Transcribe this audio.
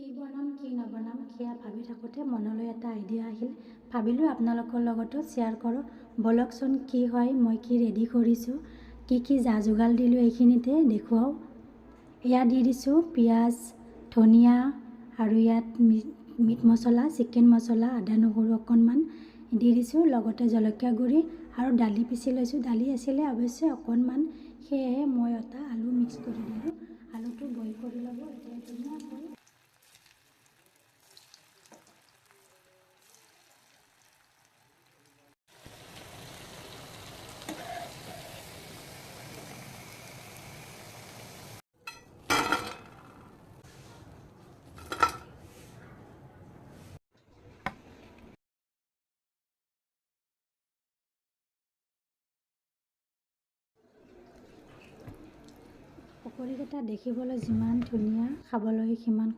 কি বনাম কি নবনাম সেয়া ভাবি থাকোঁতে মনলৈ এটা আইডিয়া আহিল। ভাবিলোঁ আপোনালোকৰ লগতো শ্বেয়াৰ কৰোঁ। বলকচোন কি হয়, মই কি ৰেডি কৰিছোঁ, কি যা যোগাৰ দিলোঁ এইখিনিতে দেখুৱাওঁ। এয়া দি দিছোঁ পিঁয়াজ, ধনিয়া আৰু ইয়াত মিট মছলা, চিকেন মছলা, আদা নহৰু অকণমান দি দিছোঁ, লগতে জলকীয়া গুড়ি আৰু দালি পিচি লৈছোঁ। দালি আছিলে অৱশ্যে অকণমান, সেয়েহে মই এটা আলু মিক্স কৰি দিলোঁ। আলুটো বইল কৰি ল'ব এতিয়া ধুনীয়াকৈ। পকৰীকেইটা দেখিবলৈ যিমান ধুনীয়া, খাবলৈ সিমান